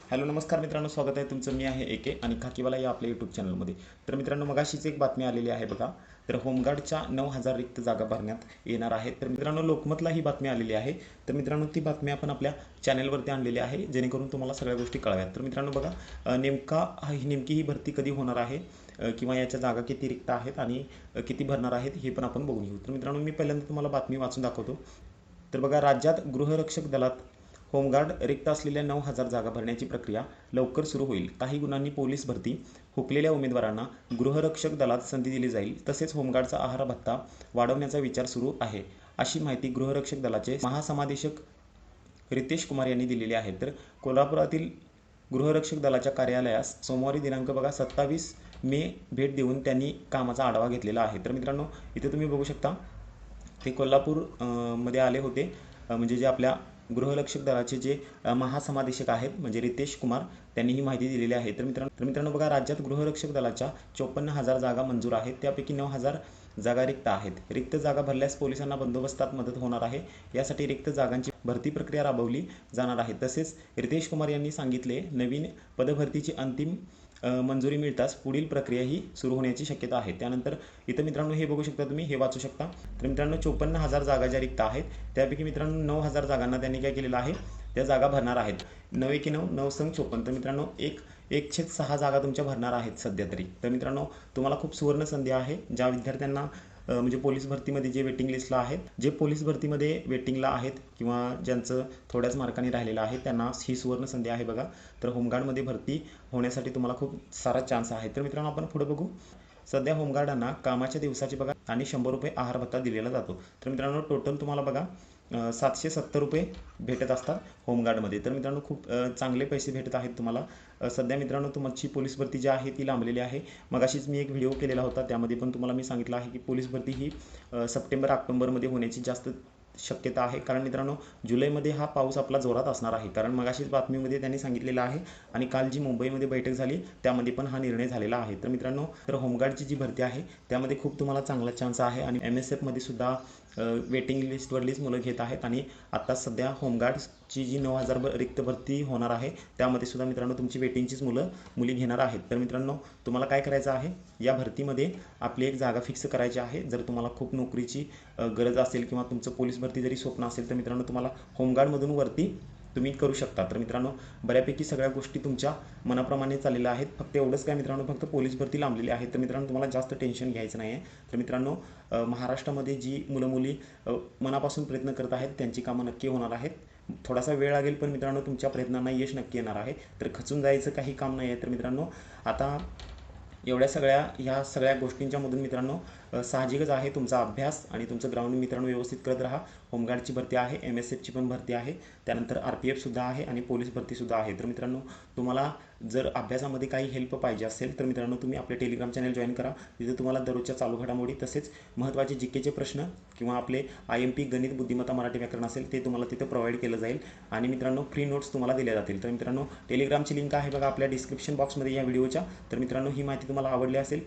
Hello नमस्कार मित्रांनो, स्वागत आहे तुमचं. मी आहे एके आणि खाकीवाला या आपल्या यूट्यूब चॅनलमध्ये. तर मित्रांनो, मगाशीच एक बातमी आलेली आहे बघा. तर होमगार्डच्या 9,000 रिक्त जागा भरण्यात येणार आहेत. तर मित्रांनो, लोकमतला ही बातमी आलेली आहे. तर मित्रांनो, ती बातमी आपण आपल्या चॅनलवरती आणलेली आहे, जेणेकरून तुम्हाला सगळ्या गोष्टी कळव्यात. तर मित्रांनो बघा, नेमकी ही भरती कधी होणार आहे, किंवा याच्या जागा किती रिक्त आहेत आणि किती भरणार आहेत हे पण आपण बघून घेऊ. तर मित्रांनो, मी पहिल्यांदा तुम्हाला बातमी वाचून दाखवतो. तर बघा, राज्यात गृहरक्षक दलात होमगार्ड रिक्त असलेल्या 9,000 जागा भरण्याची प्रक्रिया लवकर सुरू होईल. काही गुणांनी पोलीस भरती हुकलेल्या उमेदवारांना गृहरक्षक दलात संधी दिली जाईल. तसेच होमगार्डचा आहार भत्ता वाढवण्याचा विचार सुरू आहे, अशी माहिती गृहरक्षक दलाचे महासमादेशक रितेश कुमार यांनी दिलेली आहे. तर कोल्हापुरातील गृहरक्षक दलाच्या कार्यालयास सोमवारी दिनांक बघा 27 मे भेट देऊन त्यांनी कामाचा आढावा घेतलेला आहे. तर मित्रांनो, इथे तुम्ही बघू शकता, ते कोल्हापूर मध्ये आले होते. म्हणजे जे आपल्या गृहरक्षक दलाचे जे महासमादेशक आहेत, म्हणजे रितेश कुमार, त्यांनी ही माहिती दिलेली आहे. तर मित्रांनो बघा, राज्यात गृहरक्षक दलाच्या 54,000 जागा मंजूर आहेत. त्यापैकी 9,000 जागा रिक्त आहेत. रिक्त जागा भरल्यास पोलिसांना बंदोबस्तात मदत होणार आहे. यासाठी रिक्त जागांची भरती प्रक्रिया राबवली जाणार आहे. तसेच रितेश कुमार यांनी सांगितले, नवीन पदभरतीची अंतिम मंजुरी मिळताच पुढील प्रक्रिया ही सुरू होण्याची शक्यता आहे. त्यानंतर इथं मित्रांनो हे बघू शकता, तुम्ही हे वाचू शकता. तर मित्रांनो, 54,000 जागा ज्या रिक्त आहेत, त्यापैकी मित्रांनो 9,000 जागांना त्यांनी काय केलेलं आहे, त्या जागा भरणार आहेत. 9 एके 9, 9 संग 54. तर मित्रांनो, 1/6 जागा तुमच्या भरणार आहेत सध्या तरी. तर मित्रांनो, तुम्हाला खूप सुवर्ण संधी आहे. ज्या विद्यार्थ्यांना म्हणजे पोलीस भरतीमध्ये जे वेटिंग लिस्टला आहेत, जे पोलीस भरतीमध्ये वेटिंगला आहेत, किंवा ज्यांचं थोड्याच मार्काने राहिलेलं आहे, त्यांना ही सुवर्ण संधी आहे बघा. तर होमगार्डमध्ये भरती होण्यासाठी तुम्हाला खूप सारा चान्स आहे. तर मित्रांनो, आपण पुढे बघू. सध्या होमगार्डांना कामाच्या दिवसाचे बघा आणि 100 रुपये आहार भत्ता दिलेला जातो. तर मित्रांनो, टोटल तुम्हाला बघा 770 रुपये भेटत असतात होमगार्डमध्ये. तर मित्रांनो, खूप चांगले पैसे भेटत आहेत तुम्हाला. सध्या मित्रांनो, तुमची पोलीस भरती जी आहे ती लांबलेली आहे. मगाशीच मी एक व्हिडिओ केलेला होता, त्यामध्ये पण तुम्हाला मी सांगितलं आहे की पोलीस भरती ही सप्टेंबर ऑक्टोबरमध्ये होण्याची जास्त शक्यता आहे. कारण मित्रांनो, जुलैमध्ये हा पाऊस आपला जोरात असणार आहे. कारण मगाशीच बातमीमध्ये त्यांनी सांगितलेलं आहे, आणि काल जी मुंबईमध्ये बैठक झाली त्यामध्ये पण हा निर्णय झालेला आहे. तर मित्रांनो, तर होमगार्डची जी भरती आहे त्यामध्ये खूप तुम्हाला चांगला चान्स आहे. आणि MSF मध्ये सुद्धा वेटिंग लिस्टवरलीच मुलं घेत आहेत. आणि आता सध्या होमगार्डची जी 9,000 रिक्त भरती होणार आहे, त्यामध्ये सुद्धा मित्रांनो तुमची वेटिंगचीच मुली घेणार आहेत. तर मित्रांनो, तुम्हाला काय करायचं आहे, या भरतीमध्ये आपली एक जागा फिक्स करायची आहे. जर तुम्हाला खूप नोकरीची गरज असेल, किंवा तुमचं पोलीस भरती जरी स्वप्न असेल, तर मित्रांनो तुम्हाला होमगार्डमधून वरती तुम्ही करू शकता. तर मित्रांनो, बऱ्यापैकी सगळ्या गोष्टी तुमच्या मनाप्रमाणे चाललेल्या आहेत. फक्त एवढंच काय मित्रांनो, फक्त पोलीस भरती लांबलेली आहे. तर मित्रांनो, तुम्हाला जास्त टेन्शन घ्यायचं नाही आहे. तर मित्रांनो, महाराष्ट्रामध्ये जी मुलं मुली मनापासून प्रयत्न करत आहेत, त्यांची कामं नक्की होणार आहेत. थोडासा वेळ लागेल, पण मित्रांनो तुमच्या प्रयत्नांना यश नक्की येणार आहे. तर खचून जायचं काही काम नाही आहे. तर मित्रांनो, आता ह्या सगळ्या गोष्टींच्या मधून मित्रांनो, साहजिकच आहे तुमचा अभ्यास आणि तुमचं ग्राउंड मित्रांनो व्यवस्थित करत राहा. होमगार्डची भरती आहे, MSFची पण भरती आहे, त्यानंतर RPF सुद्धा आहे, आणि पोलीस भरतीसुद्धा आहे. तर मित्रांनो, तुम्हाला जर अभ्यासामध्ये काही हेल्प पाहिजे असेल, तर मित्रांनो तुम्ही आपले टेलिग्राम चॅनल जॉईन करा. तिथे तुम्हाला दररोजच्या चालू घडामोडी, तसेच महत्त्वाचे GKचे प्रश्न, किंवा आपले IMP गणित, बुद्धिमत्ता, मराठी व्याकरण असेल, ते तुम्हाला तिथे प्रोव्हाइड केलं जाईल. आणि मित्रांनो, फ्री नोट्स तुम्हाला दिल्या जातील. तर मित्रांनो, टेलिग्रामची लिंक आहे बघा आपल्या डिस्क्रिप्शन बॉक्समध्ये या व्हिडिओच्या. तर मित्रांनो, ही माहिती तुम्हाला आवडली असेल,